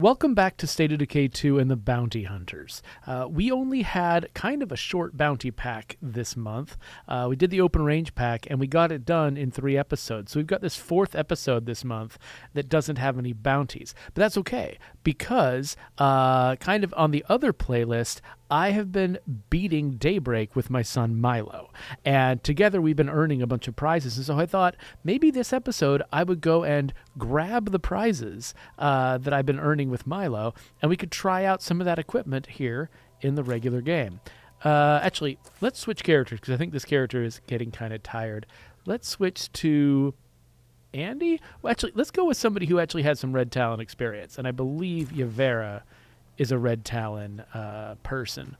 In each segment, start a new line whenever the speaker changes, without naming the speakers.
Welcome back to State of Decay 2 and the Bounty Hunters. We only had kind of a short bounty pack this month. We did the open range pack, and we got it done in 3 episodes. So we've got this 4th episode this month that doesn't have any bounties. But that's okay, because kind of on the other playlist, I have been beating Daybreak with my son Milo. And together we've been earning a bunch of prizes. And so I thought maybe this episode I would go and grab the prizes that I've been earning with Milo, and we could try out some of that equipment here in the regular game. Actually, let's switch characters, because I think this character is getting kind of tired. Let's switch to Andy? Well, actually, let's go with somebody who actually has some Red Talon experience, and I believe Yavera is a Red Talon person.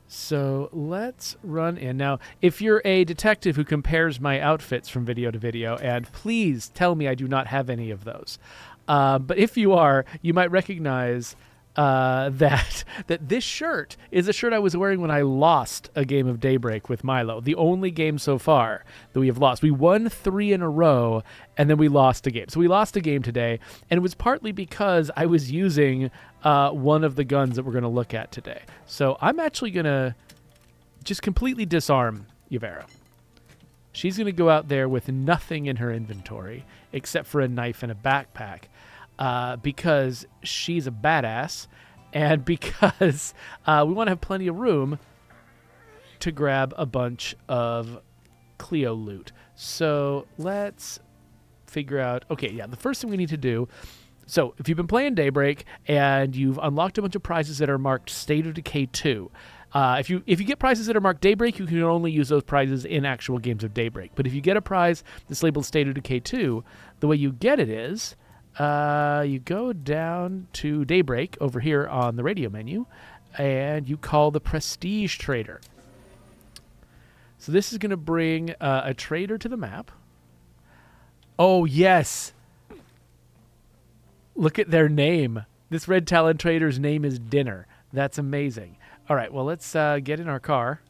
So let's run in. Now, if you're a detective who compares my outfits from video to video, and please tell me I do not have any of those. But if you are, you might recognize that this shirt is a shirt I was wearing when I lost a game of Daybreak with Milo. The only game so far that we have lost. We won 3 in a row, and then we lost a game. So we lost a game today, and it was partly because I was using one of the guns that we're going to look at today. So I'm actually going to just completely disarm Yavera. She's going to go out there with nothing in her inventory except for a knife and a backpack. Because she's a badass, and because we want to have plenty of room to grab a bunch of Cleo loot. So let's figure out... Okay, yeah, the first thing we need to do... So if you've been playing Daybreak and you've unlocked a bunch of prizes that are marked State of Decay 2... If you get prizes that are marked Daybreak, you can only use those prizes in actual games of Daybreak. But if you get a prize that's labeled State of Decay 2, the way you get it is... you go down to Daybreak over here on the radio menu, and you call the Prestige Trader. So this is going to bring a trader to the map. Oh, yes. Look at their name. This Red Talon trader's name is Dinner. That's amazing. All right, well, let's get in our car,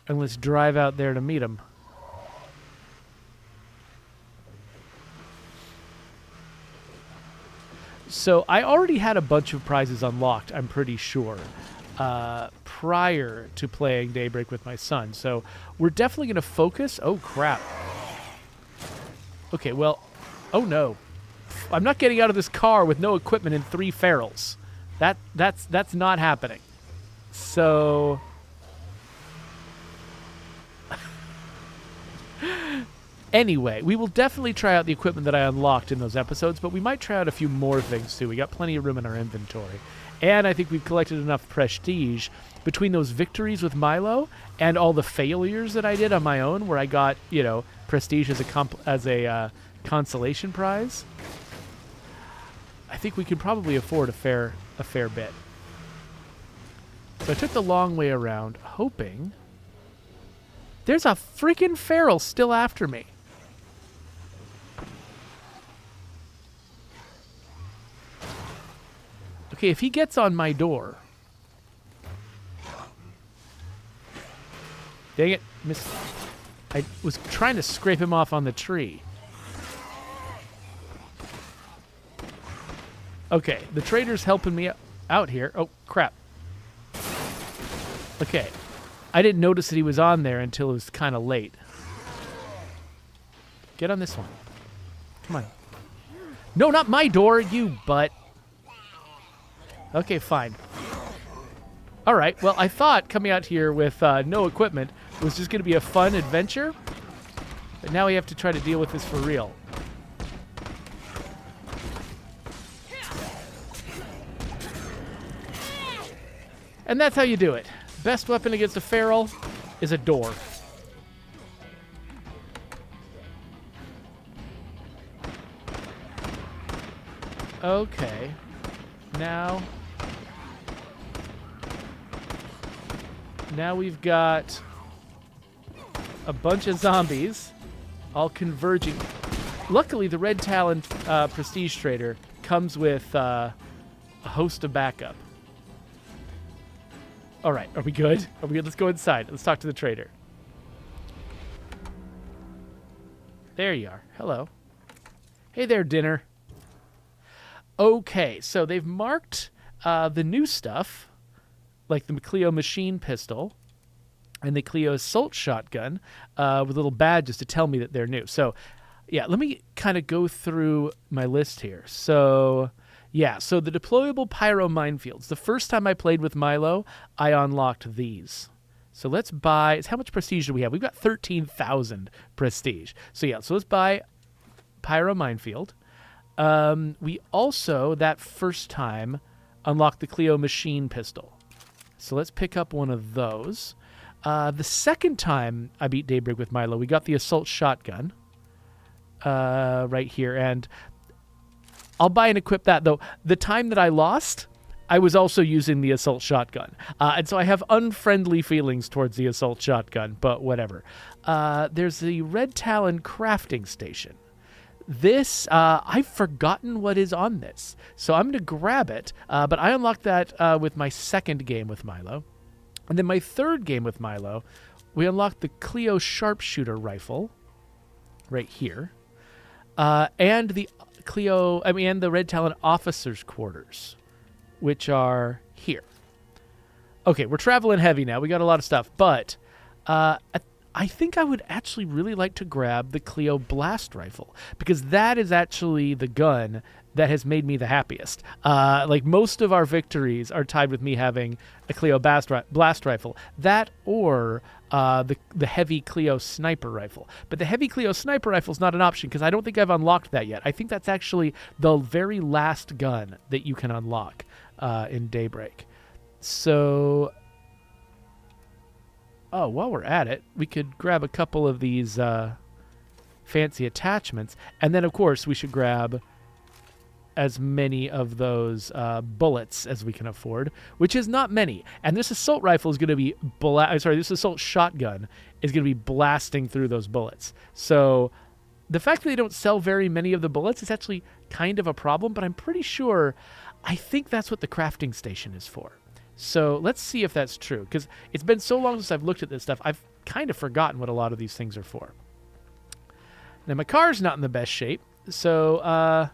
and let's drive out there to meet him. So I already had a bunch of prizes unlocked, I'm pretty sure, prior to playing Daybreak with my son. So we're definitely going to focus... Oh, crap. Okay, well... Oh, no. I'm not getting out of this car with no equipment and 3 ferals. That's not happening. So... Anyway, we will definitely try out the equipment that I unlocked in those episodes, but we might try out a few more things, too. We got plenty of room in our inventory. And I think we've collected enough prestige between those victories with Milo and all the failures that I did on my own, where I got, prestige as a consolation prize. I think we could probably afford a fair bit. So I took the long way around, hoping... There's a freaking feral still after me. Okay, if he gets on my door... Dang it, I was trying to scrape him off on the tree. Okay, the trader's helping me out here. Oh, crap. Okay. I didn't notice that he was on there until it was kind of late. Get on this one. Come on. No, not my door, you butt. Okay, fine. All right, well, I thought coming out here with no equipment was just going to be a fun adventure. But now we have to try to deal with this for real. And that's how you do it. Best weapon against a feral is a door. Okay. Now we've got a bunch of zombies all converging. Luckily, the Red Talon Prestige Trader comes with a host of backup. All right, are we good? Are we good? Let's go inside. Let's talk to the trader. There you are. Hello. Hey there, dinner. Okay, so they've marked the new stuff, like the Cleo machine pistol and the Cleo assault shotgun with little badges to tell me that they're new. So, yeah, let me kind of go through my list here. So, yeah, so the deployable pyro minefields. The first time I played with Milo, I unlocked these. So let's buy, how much prestige do we have? We've got 13,000 prestige. So yeah, so let's buy pyro minefield. We also, that first time, unlocked the Cleo machine pistol. So let's pick up one of those. The second time I beat Daybreak with Milo, we got the assault shotgun right here. And I'll buy and equip that, though. The time that I lost, I was also using the assault shotgun. And so I have unfriendly feelings towards the assault shotgun, but whatever. There's the Red Talon crafting station. This, I've forgotten what is on this. So I'm going to grab it, but I unlocked that with my second game with Milo. And then my third game with Milo, we unlocked the Cleo sharpshooter rifle right here. And the and the Red Talon officers' quarters, which are here. Okay, we're traveling heavy now. We got a lot of stuff, but I think I would actually really like to grab the Cleo blast rifle, because that is actually the gun that has made me the happiest. Like, most of our victories are tied with me having a Cleo blast rifle. That or the heavy Cleo sniper rifle. But the heavy Cleo sniper rifle is not an option because I don't think I've unlocked that yet. I think that's actually the very last gun that you can unlock in Daybreak. So, while we're at it, we could grab a couple of these fancy attachments. And then, of course, we should grab as many of those bullets as we can afford, which is not many. And this assault rifle is going to be this assault shotgun is going to be blasting through those bullets. So the fact that they don't sell very many of the bullets is actually kind of a problem, but I'm pretty sure, I think that's what the crafting station is for. So let's see if that's true, because it's been so long since I've looked at this stuff, I've kind of forgotten what a lot of these things are for. Now, my car's not in the best shape, so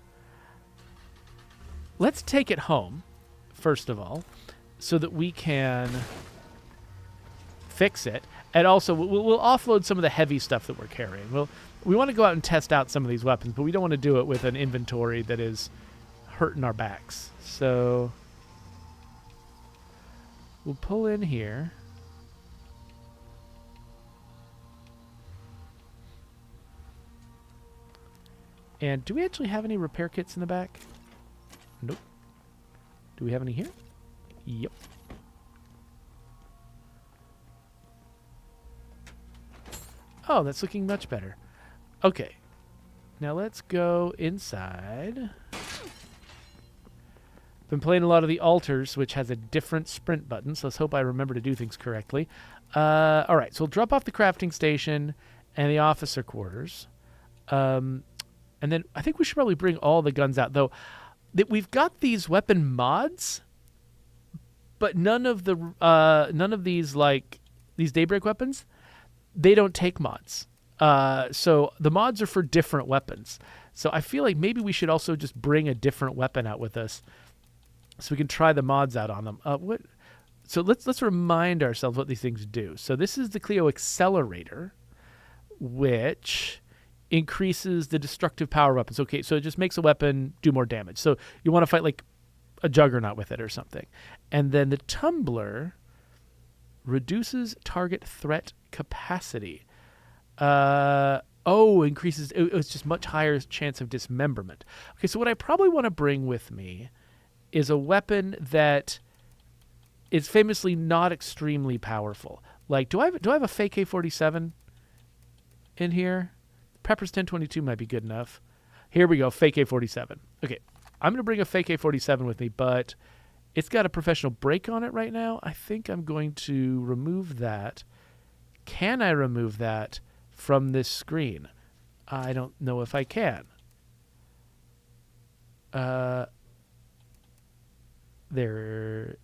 let's take it home, first of all, so that we can fix it. And also, we'll offload some of the heavy stuff that we're carrying. We want to go out and test out some of these weapons, but we don't want to do it with an inventory that is hurting our backs. So we'll pull in here. And do we actually have any repair kits in the back? Nope. Do we have any here? Yep. Oh, that's looking much better. Okay. Now let's go inside. Been playing a lot of the altars, which has a different sprint button, so let's hope I remember to do things correctly. All right, so we'll drop off the crafting station and the officer quarters. And then I think we should probably bring all the guns out, though. We've got these weapon mods, but none of these, like these Daybreak weapons, they don't take mods. So the mods are for different weapons. So I feel like maybe we should also just bring a different weapon out with us, so we can try the mods out on them. So let's remind ourselves what these things do. So this is the Cleo accelerator, which increases the destructive power weapons. Okay, so it just makes a weapon do more damage. So you want to fight like a juggernaut with it or something. And then the tumbler reduces target threat capacity. Increases, it's just much higher chance of dismemberment. Okay, so what I probably want to bring with me is a weapon that is famously not extremely powerful. Like, do I have a fake AK-47 in here? Pepper's 1022 might be good enough. Here we go, fake AK-47. Okay, I'm going to bring a fake AK-47 with me, but it's got a professional break on it right now. I think I'm going to remove that. Can I remove that from this screen? I don't know if I can. There.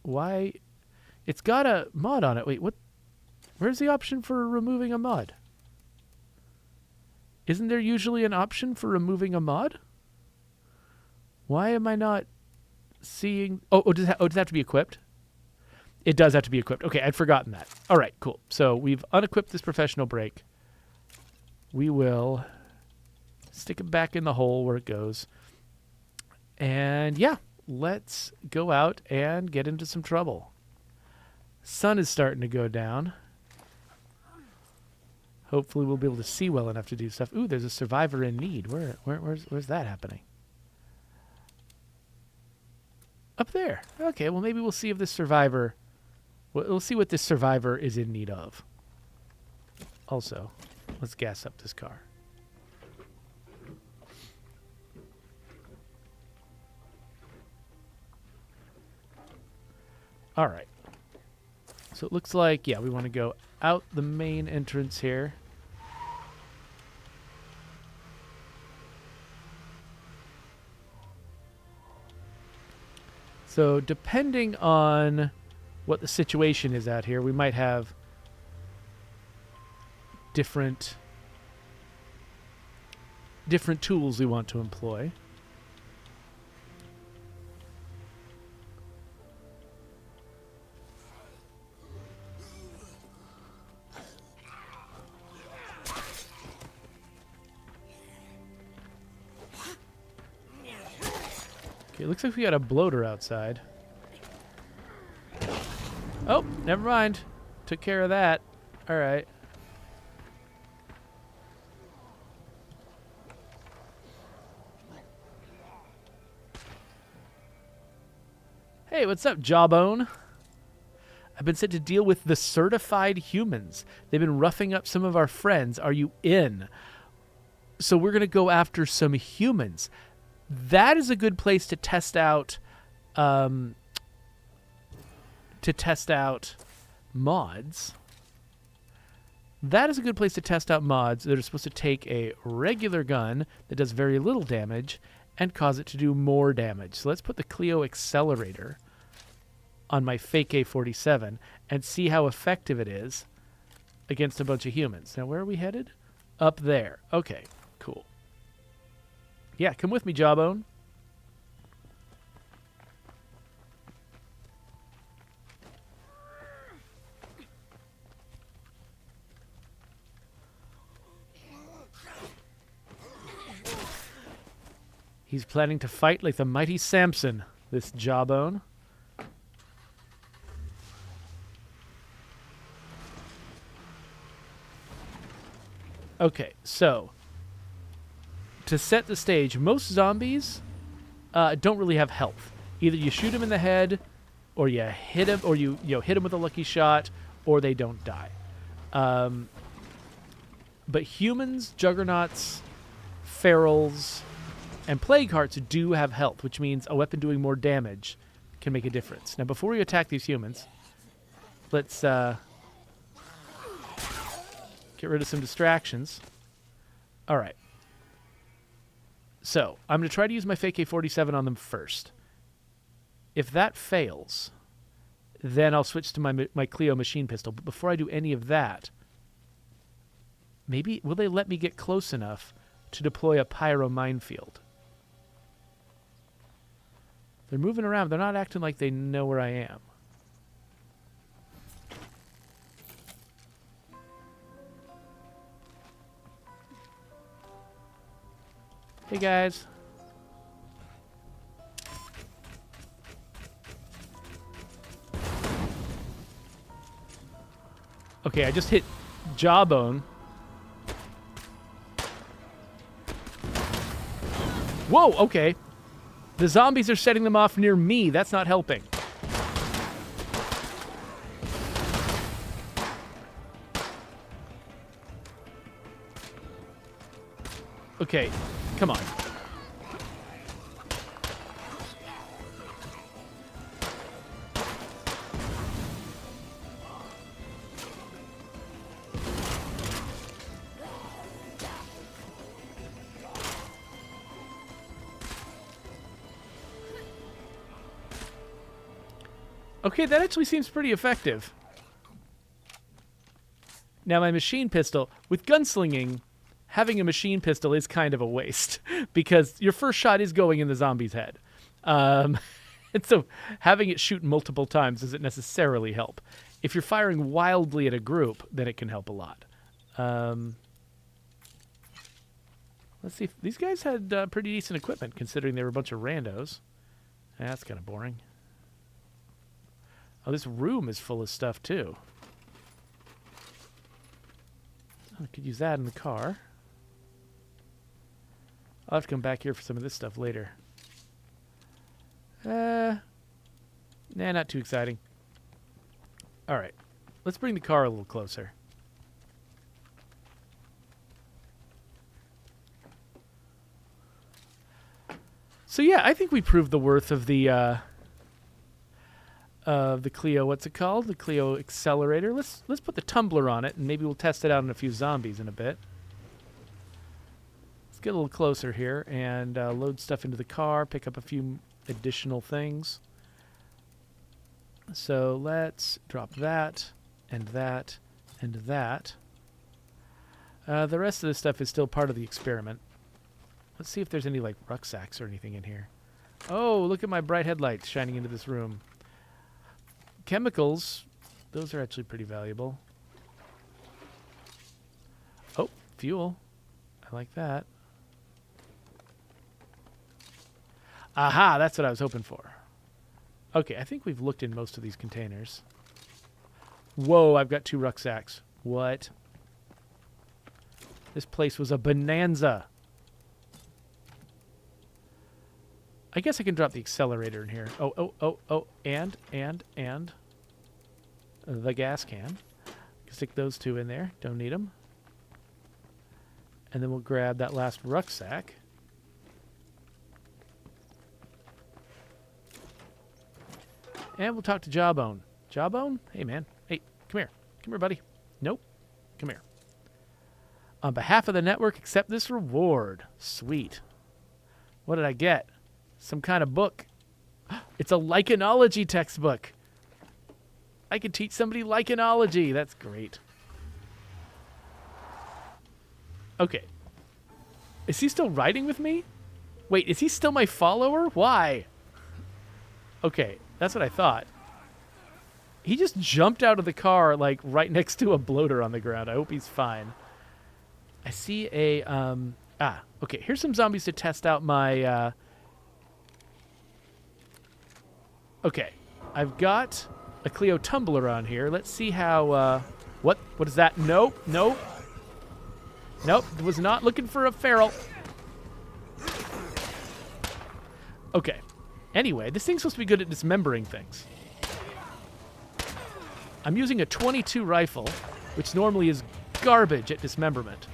Why? It's got a mod on it. Wait, what? Where's the option for removing a mod? Isn't there usually an option for removing a mod? Why am I not seeing... does it have to be equipped? It does have to be equipped. Okay, I'd forgotten that. All right, cool. So we've unequipped this professional brake. We will stick it back in the hole where it goes. And yeah, let's go out and get into some trouble. Sun is starting to go down. Hopefully we'll be able to see well enough to do stuff. Ooh, there's a survivor in need. Where's that happening? Up there. Okay, well maybe we'll see if this survivor... We'll see what this survivor is in need of. Also, let's gas up this car. All right. So it looks like, yeah, we want to go out the main entrance here. So depending on what the situation is out here, we might have different tools we want to employ. Okay, it looks like we got a bloater outside. Oh, never mind. Took care of that. All right. Hey, what's up, Jawbone? I've been sent to deal with the certified humans. They've been roughing up some of our friends. Are you in? So we're going to go after some humans. That is a good place to test out mods. That is a good place to test out mods that are supposed to take a regular gun that does very little damage and cause it to do more damage. So let's put the Cleo accelerator on my fake A47 and see how effective it is against a bunch of humans. Now, where are we headed? Up there. Okay, cool. Yeah, come with me, Jawbone. He's planning to fight like the mighty Samson, this Jawbone. Okay, so to set the stage, most zombies don't really have health. Either you shoot them in the head, or you hit them, or you hit them with a lucky shot, or they don't die. But humans, juggernauts, ferals, and plague hearts do have health, which means a weapon doing more damage can make a difference. Now, before we attack these humans, let's get rid of some distractions. All right. So, I'm going to try to use my fake A47 on them first. If that fails, then I'll switch to my Cleo machine pistol. But before I do any of that, maybe, will they let me get close enough to deploy a pyro minefield? They're moving around. They're not acting like they know where I am. Hey, guys. Okay, I just hit Jawbone. Whoa, okay. The zombies are setting them off near me. That's not helping. Okay, come on. Okay, that actually seems pretty effective. Now my machine pistol with gunslinging having a machine pistol is kind of a waste because your first shot is going in the zombie's head. And so having it shoot multiple times doesn't necessarily help. If you're firing wildly at a group, then it can help a lot. Let's see if these guys had pretty decent equipment considering they were a bunch of randos. That's kind of boring. Oh, this room is full of stuff too. I could use that in the car. I'll have to come back here for some of this stuff later. Nah, not too exciting. All right, let's bring the car a little closer. So yeah, I think we proved the worth of the Cleo. What's it called? The Cleo accelerator. Let's put the tumbler on it, and maybe we'll test it out on a few zombies in a bit. Let's get a little closer here and load stuff into the car. Pick up a few additional things. So let's drop that and that and that. The rest of this stuff is still part of the experiment. Let's see if there's any like rucksacks or anything in here. Oh, look at my bright headlights shining into this room. Chemicals, those are actually pretty valuable. Oh, fuel. I like that. Aha, that's what I was hoping for. Okay, I think we've looked in most of these containers. Whoa, I've got 2 rucksacks. What? This place was a bonanza. I guess I can drop the accelerator in here. Oh, and the gas can. Stick those 2 in there. Don't need them. And then we'll grab that last rucksack. And we'll talk to Jawbone. Jawbone? Hey, man. Hey, come here. Come here, buddy. Nope. Come here. On behalf of the network, accept this reward. Sweet. What did I get? Some kind of book. It's a lichenology textbook. I could teach somebody lichenology. That's great. Okay. Is he still riding with me? Wait, is he still my follower? Why? Okay, that's what I thought. He just jumped out of the car, like, right next to a bloater on the ground. I hope he's fine. I see a, okay, here's some zombies to test out my, okay, I've got a Cleo tumbler on here. Let's see how, what is that? Nope, nope. Nope, was not looking for a feral. Okay. Anyway, this thing's supposed to be good at dismembering things. I'm using a .22 rifle, which normally is garbage at dismemberment.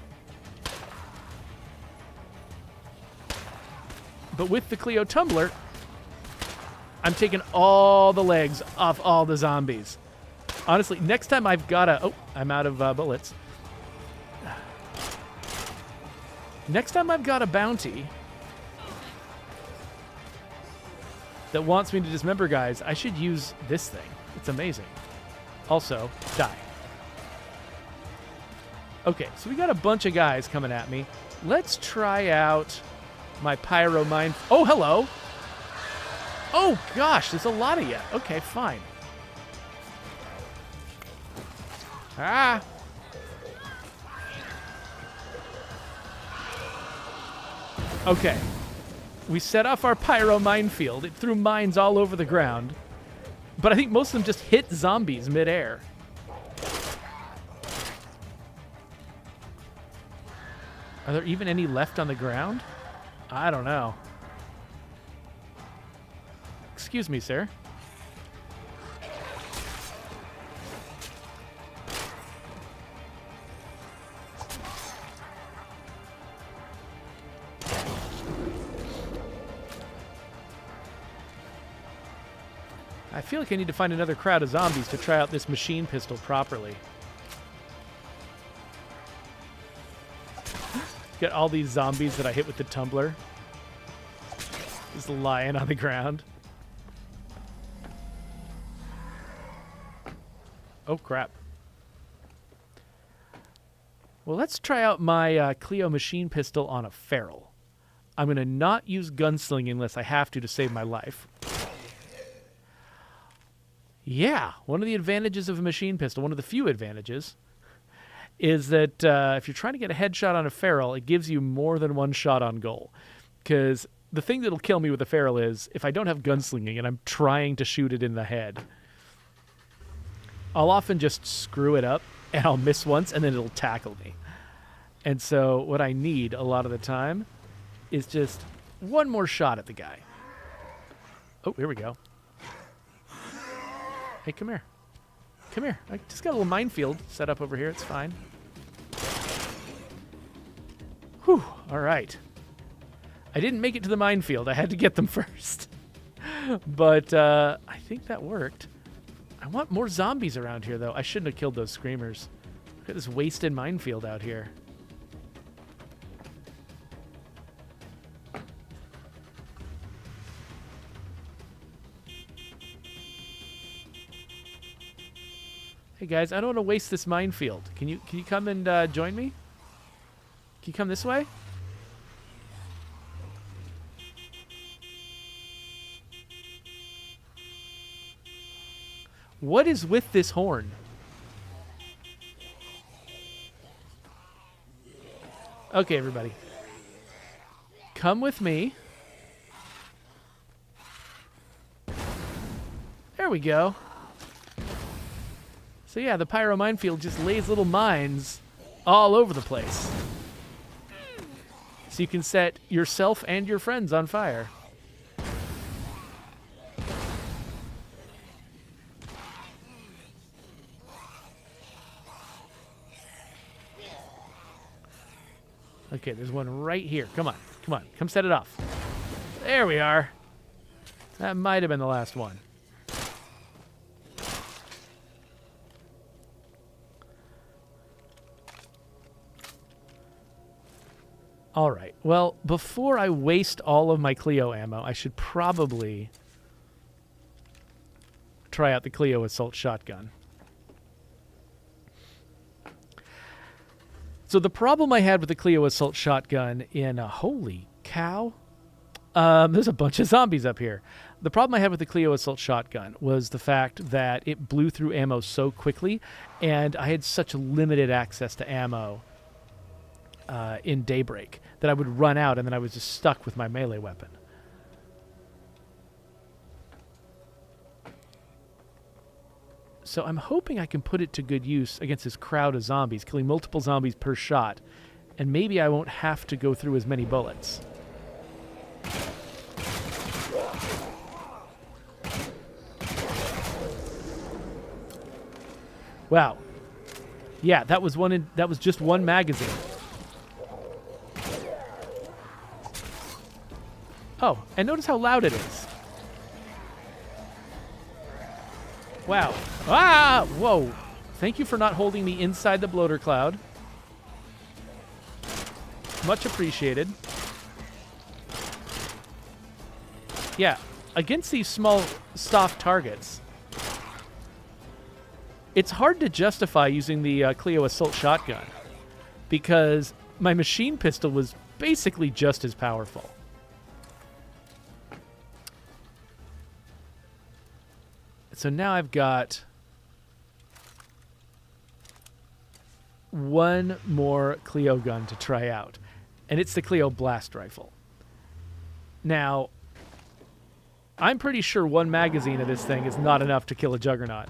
But with the Cleo tumbler, I'm taking all the legs off all the zombies. Honestly, next time I've got a... Oh, I'm out of bullets. Next time I've got a bounty that wants me to dismember guys, I should use this thing. It's amazing. Also, die. Okay, so we got a bunch of guys coming at me. Let's try out my pyro mine. Oh, hello. Oh, gosh, there's a lot of you. Okay, fine. Ah. Okay. We set off our pyro minefield. It threw mines all over the ground. But I think most of them just hit zombies midair. Are there even any left on the ground? I don't know. Excuse me, sir. I feel like I need to find another crowd of zombies to try out this machine pistol properly. Get all these zombies that I hit with the tumbler just lying on the ground. Oh, crap. Well, let's try out my Cleo machine pistol on a feral. I'm going to not use gunslinging unless I have to save my life. Yeah, one of the advantages of a machine pistol, one of the few advantages, is that if you're trying to get a headshot on a feral, it gives you more than one shot on goal. Because the thing that'll kill me with a feral is if I don't have gunslinging and I'm trying to shoot it in the head, I'll often just screw it up and I'll miss once and then it'll tackle me. And so what I need a lot of the time is just one more shot at the guy. Oh, here we go. Hey, come here. Come here. I just got a little minefield set up over here. It's fine. Whew. All right. I didn't make it to the minefield. I had to get them first. But I think that worked. I want more zombies around here, though. I shouldn't have killed those screamers. Look at this wasted minefield out here. Hey guys, I don't want to waste this minefield. Can you come and join me? Can you come this way? What is with this horn? Okay, everybody. Come with me. There we go. So yeah, the pyro minefield just lays little mines all over the place. So you can set yourself and your friends on fire. Okay, there's one right here. Come on, come on, come set it off. There we are. That might have been the last one. All right. Well, before I waste all of my Cleo ammo, I should probably try out the Cleo assault shotgun. So the problem I had with the Cleo assault shotgun in holy cow, there's a bunch of zombies up here. The problem I had with the Cleo assault shotgun was the fact that it blew through ammo so quickly, and I had such limited access to ammo in Daybreak that I would run out and then I was just stuck with my melee weapon. So I'm hoping I can put it to good use against this crowd of zombies, killing multiple zombies per shot, and maybe I won't have to go through as many bullets. Wow. Yeah, that was just one magazine. Oh, and notice how loud it is. Wow. Ah! Whoa. Thank you for not holding me inside the bloater cloud. Much appreciated. Yeah, against these small, soft targets, it's hard to justify using the Cleo assault shotgun because my machine pistol was basically just as powerful. So now I've got one more Cleo gun to try out, and it's the Cleo blast rifle. Now, I'm pretty sure one magazine of this thing is not enough to kill a juggernaut.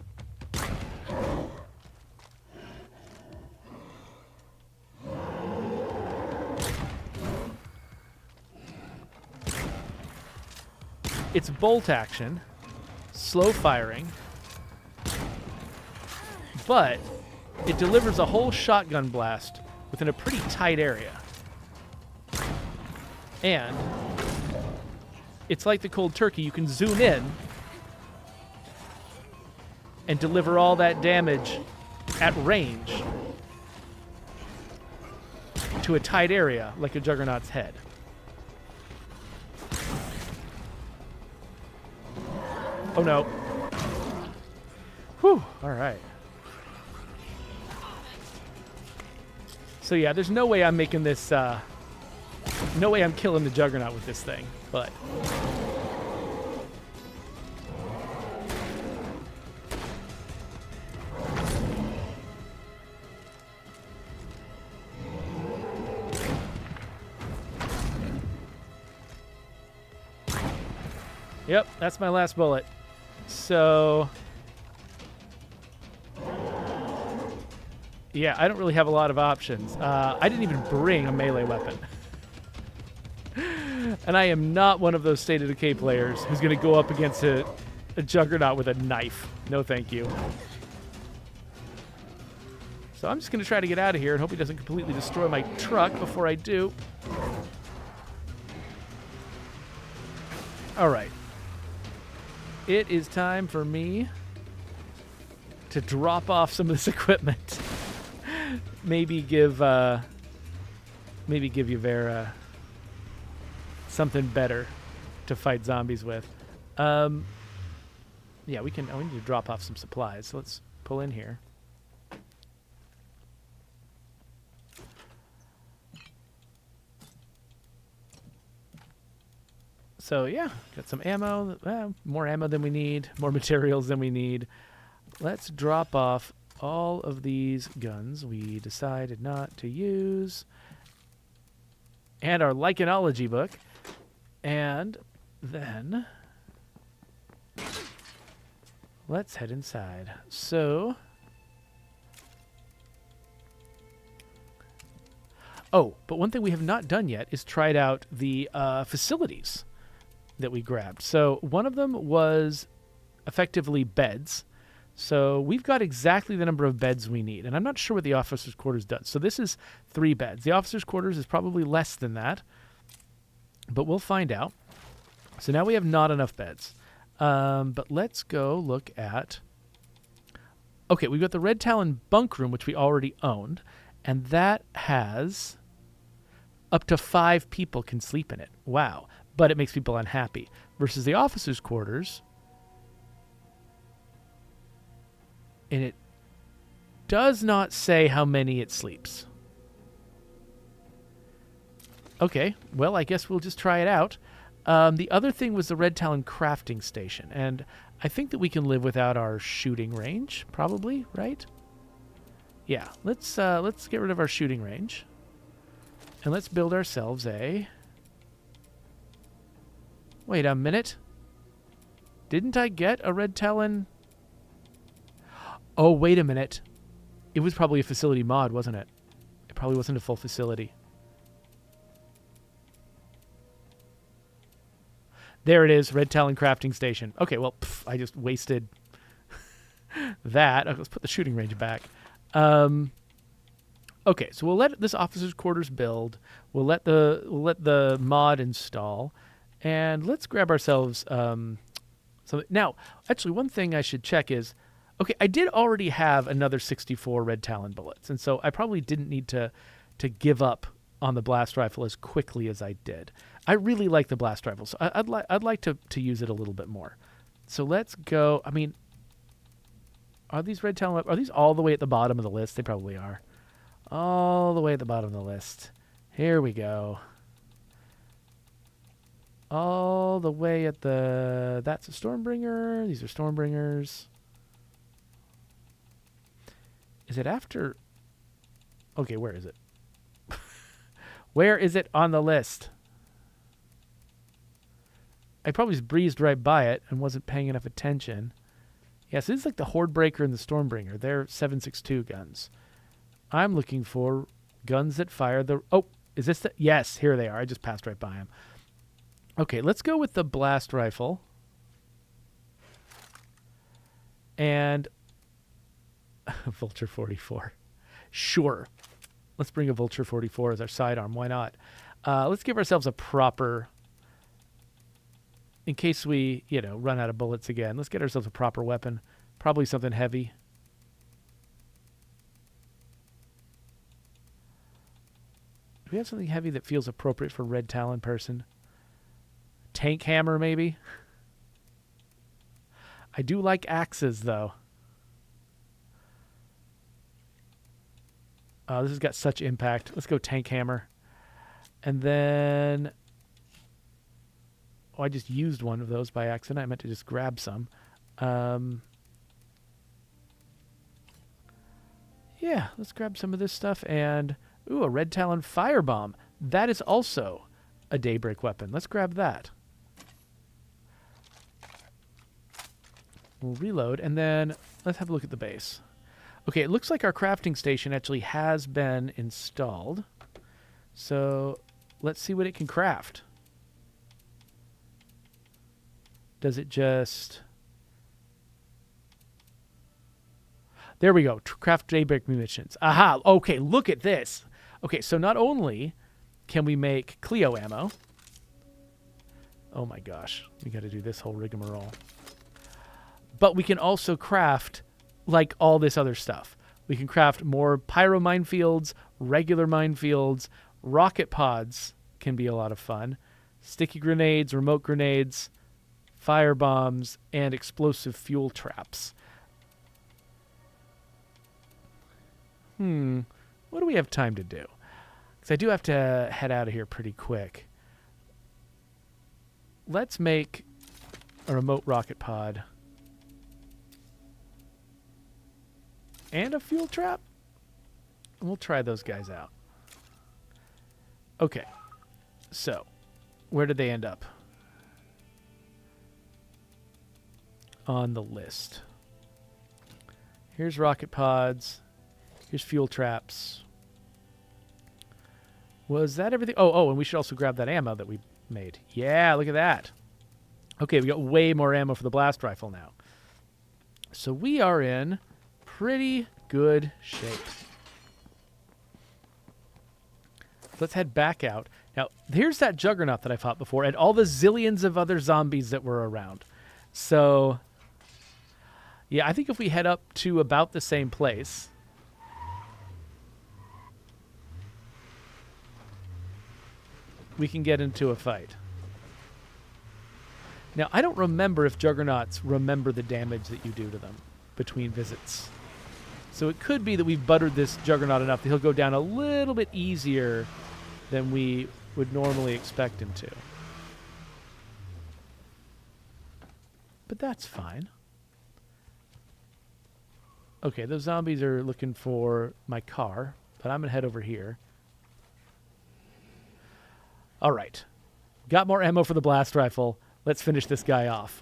It's bolt action, slow firing, but it delivers a whole shotgun blast within a pretty tight area. And it's like the cold turkey. You can zoom in and deliver all that damage at range to a tight area like a juggernaut's head. Oh no. Whew, all right. So yeah, there's no way I'm making this, no way I'm killing the Juggernaut with this thing, but... Yep, that's my last bullet. So... yeah, I don't really have a lot of options. I didn't even bring a melee weapon. And I am not one of those State of Decay players who's going to go up against a Juggernaut with a knife. No thank you. So I'm just going to try to get out of here and hope he doesn't completely destroy my truck before I do. All right. It is time for me to drop off some of this equipment. Maybe give Yuvera something better to fight zombies with. Yeah, we need to drop off some supplies. So let's pull in here. So yeah, got some ammo, more ammo than we need, more materials than we need. Let's drop off all of these guns we decided not to use. And our Lycanology book. And then let's head inside. So... oh, but one thing we have not done yet is tried out the facilities that we grabbed. So one of them was effectively beds. So we've got exactly the number of beds we need. And I'm not sure what the officer's quarters does. So this is 3 beds. The officer's quarters is probably less than that. But we'll find out. So now we have not enough beds. But let's go look at... okay, we've got the Red Talon bunk room, which we already owned. And that has... up to 5 people can sleep in it. Wow. But it makes people unhappy. Versus the officer's quarters. And it does not say how many it sleeps. Okay, well, I guess we'll just try it out. The other thing was the Red Talon crafting station. And I think that we can live without our shooting range, probably, right? Yeah, let's get rid of our shooting range. And let's build ourselves a... wait a minute. Didn't I get a Red Talon... oh, wait a minute. It was probably a facility mod, wasn't it? It probably wasn't a full facility. There it is, Red Talon crafting station. Okay, well, I just wasted that. Let's put the shooting range back. Okay, so we'll let this officer's quarters build. We'll let the mod install, and let's grab ourselves something. Now, actually, one thing I should check is, okay, I did already have another 64 Red Talon bullets, and so I probably didn't need to give up on the blast rifle as quickly as I did. I really like the blast rifle, so I'd like to use it a little bit more. So let's go. I mean, are these Red Talon? Are these all the way at the bottom of the list? They probably are. All the way at the bottom of the list. Here we go. All the way at the... that's a Stormbringer. These are Stormbringers. Is it after... okay, where is it? Where is it on the list? I probably just breezed right by it and wasn't paying enough attention. Yes, this is like the Hordebreaker and the Stormbringer. They're 7.62 guns. I'm looking for guns that fire the... oh, is this the... yes, here they are. I just passed right by them. Okay, let's go with the blast rifle. And... Vulture 44. Sure. Let's bring a Vulture 44 as our sidearm. Why not? Let's give ourselves a proper... in case we, run out of bullets again. Let's get ourselves a proper weapon. Probably something heavy. Do we have something heavy that feels appropriate for Red Talon person? Tank hammer, maybe? I do like axes, though. This has got such impact. Let's go tank hammer. And then... Oh, I just used one of those by accident. I meant to just grab some. Yeah, let's grab some of this stuff. And, ooh, a red talon firebomb. That is also a Daybreak weapon. Let's grab that. We'll reload, and then let's have a look at the base. Okay, it looks like our crafting station actually has been installed. So let's see what it can craft. Does it just... There we go. Craft Daybreak munitions. Aha! Okay, look at this. Okay, so not only can we make Cleo ammo... Oh my gosh. We got to do this whole rigmarole. But we can also craft, like, all this other stuff. We can craft more pyro minefields, regular minefields, rocket pods can be a lot of fun, sticky grenades, remote grenades, fire bombs, and explosive fuel traps. What do we have time to do? Because I do have to head out of here pretty quick. Let's make a remote rocket pod. And a fuel trap? And we'll try those guys out. Okay. So, where did they end up? On the list. Here's rocket pods. Here's fuel traps. Was that everything? Oh, and we should also grab that ammo that we made. Yeah, look at that. Okay, we got way more ammo for the blast rifle now. So we are in pretty good shape. Let's head back out. Now, here's that juggernaut that I fought before and all the zillions of other zombies that were around. So, yeah, I think if we head up to about the same place... we can get into a fight. Now, I don't remember if juggernauts remember the damage that you do to them between visits. So it could be that we've buttered this juggernaut enough that he'll go down a little bit easier than we would normally expect him to. But that's fine. Okay, those zombies are looking for my car, but I'm going to head over here. All right. Got more ammo for the blast rifle. Let's finish this guy off.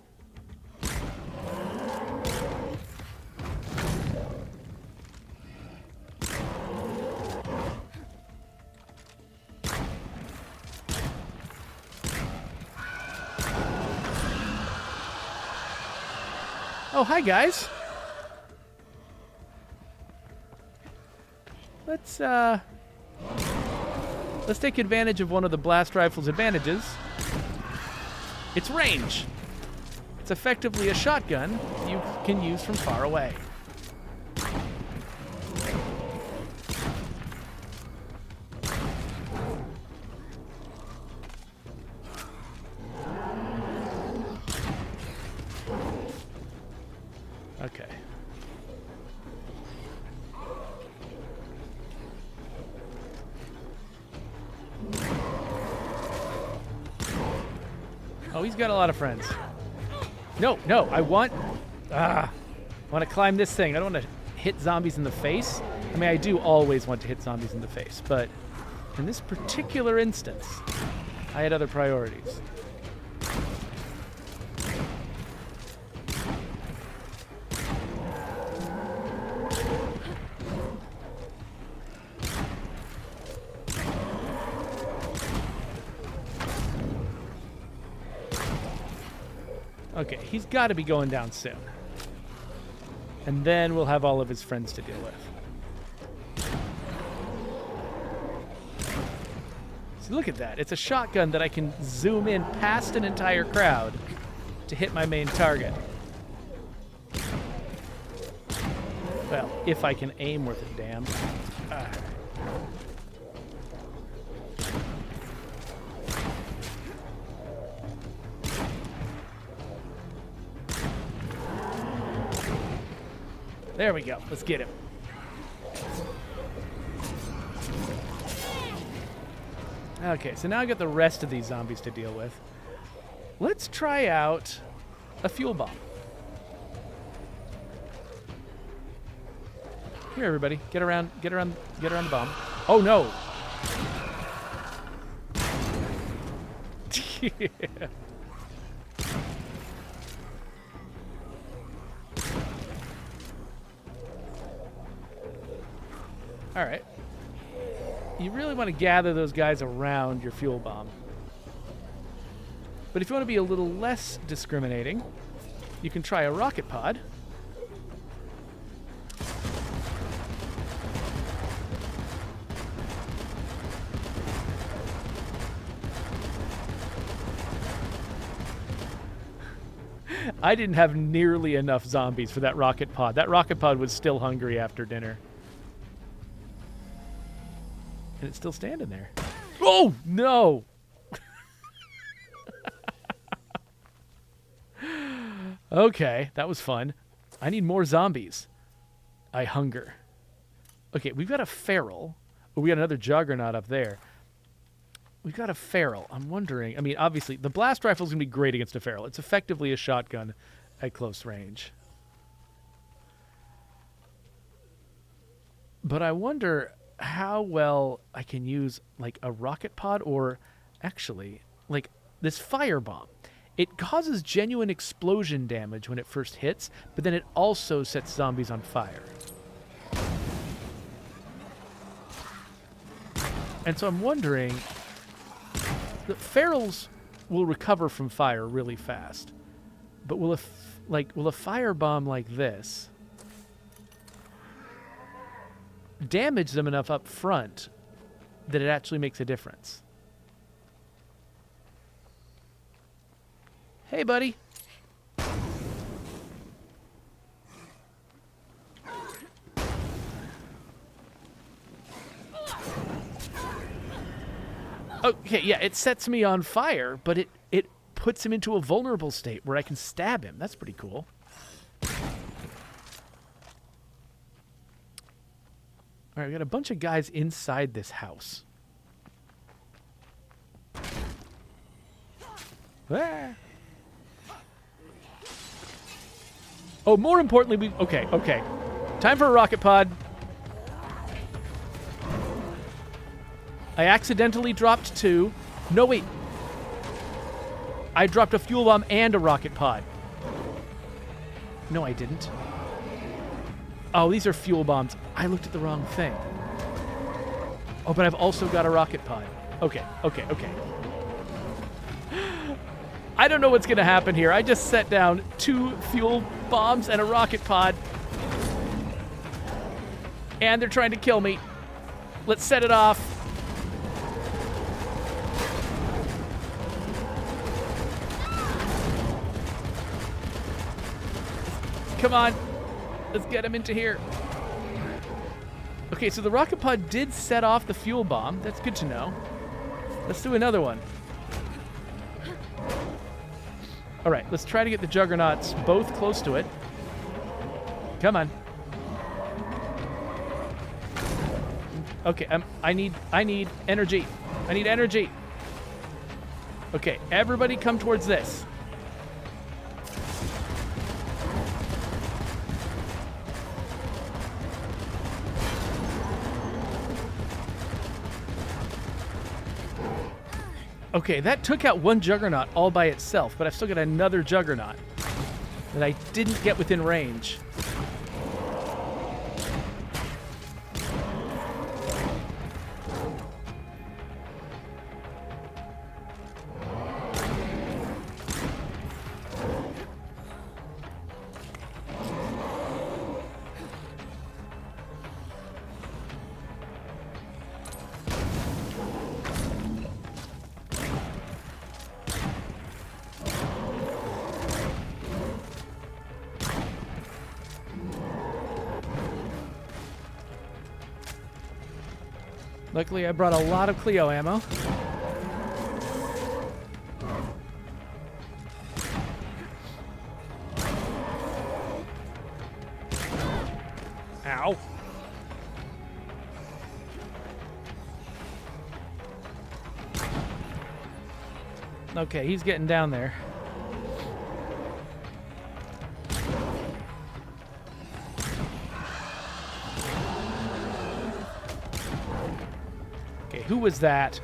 Oh, hi, guys. Let's take advantage of one of the blast rifle's advantages. Its range. It's effectively a shotgun you can use from far away. Okay. Oh, he's got a lot of friends. No, I want to climb this thing. I don't want to hit zombies in the face. I mean, I do always want to hit zombies in the face, but in this particular instance, I had other priorities. Okay, he's got to be going down soon. And then we'll have all of his friends to deal with. So look at that. It's a shotgun that I can zoom in past an entire crowd to hit my main target. Well, if I can aim worth a damn. There we go. Let's get him. Okay, so now I got the rest of these zombies to deal with. Let's try out a fuel bomb. Here, everybody, get around the bomb. Oh no! Yeah. All right. You really want to gather those guys around your fuel bomb. But if you want to be a little less discriminating, you can try a rocket pod. I didn't have nearly enough zombies for that rocket pod. That rocket pod was still hungry after dinner. And it's still standing there. Oh, no! Okay, that was fun. I need more zombies. I hunger. Okay, we've got a feral. Oh, we got another juggernaut up there. We've got a feral. I'm wondering. I mean, obviously, the blast rifle is going to be great against a feral. It's effectively a shotgun at close range. But I wonder how well I can use, like, a rocket pod or, actually, like, this firebomb. It causes genuine explosion damage when it first hits, but then it also sets zombies on fire. And so I'm wondering... The ferals will recover from fire really fast, but will a firebomb like this damage them enough up front that it actually makes a difference? Hey, buddy. Okay, yeah, it sets me on fire, but it puts him into a vulnerable state where I can stab him. That's pretty cool. All right, we got a bunch of guys inside this house. Ah. Oh, more importantly, okay. Time for a rocket pod. I accidentally dropped 2. No, wait. I dropped a fuel bomb and a rocket pod. No, I didn't. Oh, these are fuel bombs. I looked at the wrong thing. Oh, but I've also got a rocket pod. Okay. I don't know what's going to happen here. I just set down 2 fuel bombs and a rocket pod. And they're trying to kill me. Let's set it off. Come on. Let's get him into here. Okay, so the rocket pod did set off the fuel bomb. That's good to know. Let's do another one. All right, let's try to get the juggernauts both close to it. Come on. Okay, I need energy. I need energy. Okay, everybody come towards this. Okay, that took out one juggernaut all by itself, but I've still got another juggernaut that I didn't get within range. Luckily, I brought a lot of Cleo ammo. Ow. Okay, he's getting down there. Okay, who was that?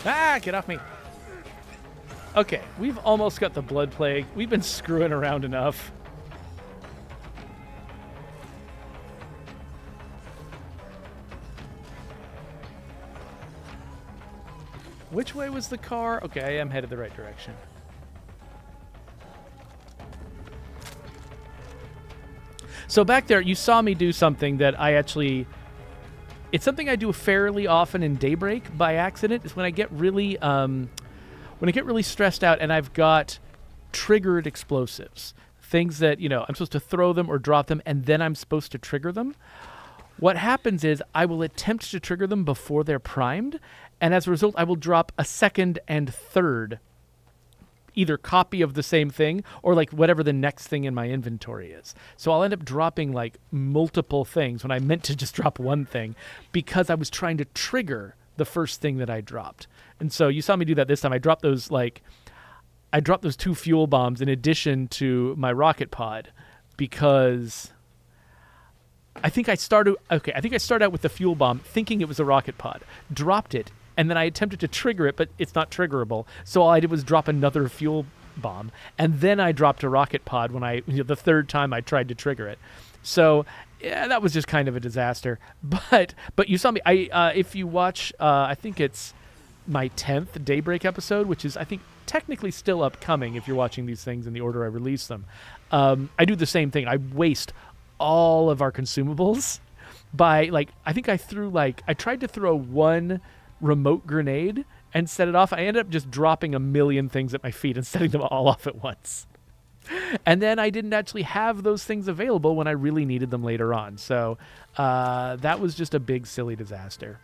Ah, get off me. Okay, we've almost got the Blood Plague. We've been screwing around enough. Which way was the car? Okay, I am headed the right direction. So back there, you saw me do something that I actually... It's something I do fairly often in Daybreak by accident. Is when I get really, stressed out and I've got triggered explosives, things that I'm supposed to throw them or drop them, and then I'm supposed to trigger them. What happens is I will attempt to trigger them before they're primed, and as a result, I will drop a second and third, either copy of the same thing or like whatever the next thing in my inventory is. So I'll end up dropping like multiple things when I meant to just drop one thing because I was trying to trigger the first thing that I dropped. And so you saw me do that this time. I dropped those 2 fuel bombs in addition to my rocket pod because I think I started out with the fuel bomb thinking it was a rocket pod, dropped it, and then I attempted to trigger it, but it's not triggerable. So all I did was drop another fuel bomb, and then I dropped a rocket pod when the third time I tried to trigger it. So yeah, that was just kind of a disaster. But you saw me. If you watch, I think it's my 10th Daybreak episode, which is I think technically still upcoming if you're watching these things in the order I release them. I do the same thing. I waste all of our consumables by I tried to throw one remote grenade and set it off. I ended up just dropping a million things at my feet and setting them all off at once. And then I didn't actually have those things available when I really needed them later on. So that was just a big, silly disaster.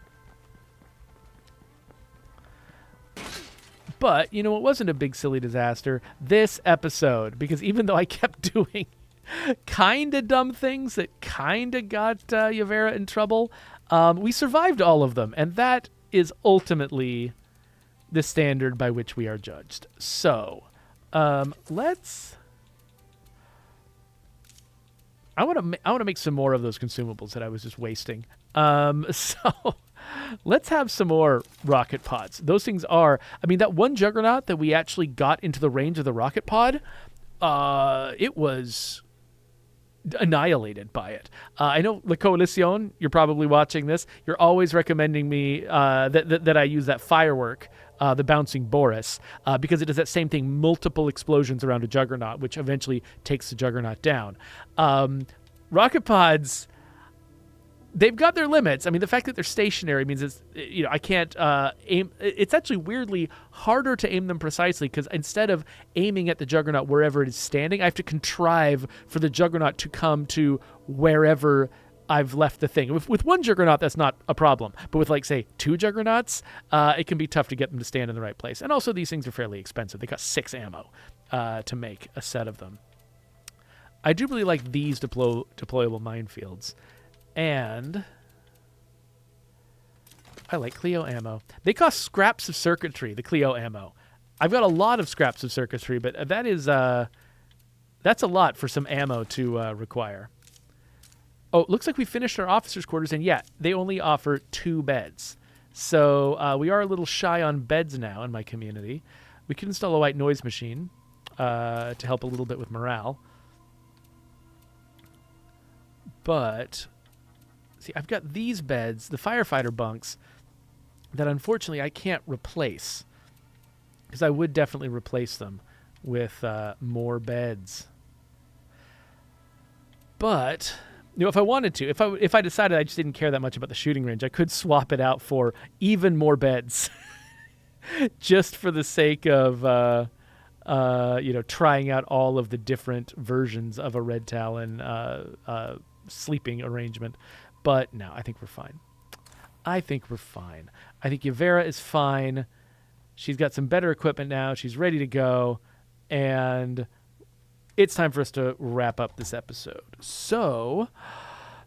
But, it wasn't a big, silly disaster this episode, because even though I kept doing kind of dumb things that kind of got Yavera in trouble, we survived all of them. And that is ultimately the standard by which we are judged. So, I want to make some more of those consumables that I was just wasting. So let's have some more rocket pods. Those things are, that one juggernaut that we actually got into the range of the rocket pod, it was annihilated by it. I know La Coalición, you're probably watching this. You're always recommending me that I use that firework, the bouncing Boris, because it does that same thing, multiple explosions around a juggernaut, which eventually takes the juggernaut down. Rocket pods, they've got their limits. The fact that they're stationary means it's, I can't aim. It's actually weirdly harder to aim them precisely because instead of aiming at the juggernaut wherever it is standing, I have to contrive for the juggernaut to come to wherever I've left the thing. With one juggernaut, that's not a problem. But with, say, 2 juggernauts, it can be tough to get them to stand in the right place. And also, these things are fairly expensive. They cost 6 ammo to make a set of them. I do really like these deployable minefields. And I like Cleo ammo. They cost scraps of circuitry, the Cleo ammo. I've got a lot of scraps of circuitry, but that is that's a lot for some ammo to require. Oh, it looks like we finished our officers' quarters, and yeah, they only offer 2 beds. So we are a little shy on beds now in my community. We can install a white noise machine to help a little bit with morale. But, see, I've got these beds, the firefighter bunks, that unfortunately I can't replace. Because I would definitely replace them with more beds. But, if I wanted to, if I decided I just didn't care that much about the shooting range, I could swap it out for even more beds. Just for the sake of, trying out all of the different versions of a Red Talon sleeping arrangement. But no, I think we're fine. I think Yavera is fine. She's got some better equipment now. She's ready to go. And it's time for us to wrap up this episode. So,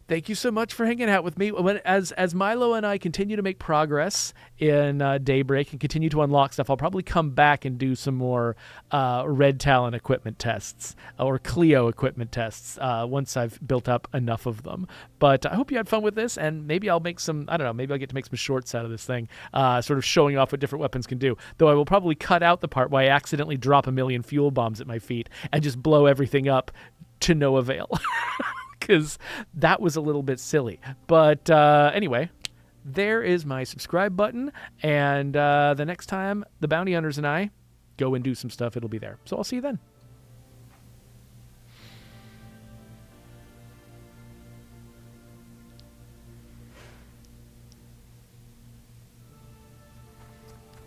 thank you so much for hanging out with me. As Milo and I continue to make progress in Daybreak and continue to unlock stuff, I'll probably come back and do some more Red Talon equipment tests or Cleo equipment tests once I've built up enough of them. But I hope you had fun with this, and maybe I'll make some, maybe I'll get to make some shorts out of this thing, sort of showing off what different weapons can do. Though I will probably cut out the part where I accidentally drop 1,000,000 fuel bombs at my feet and just blow everything up to no avail. Because that was a little bit silly. But anyway, there is my subscribe button. And the next time the bounty hunters and I go and do some stuff, it'll be there. So I'll see you then.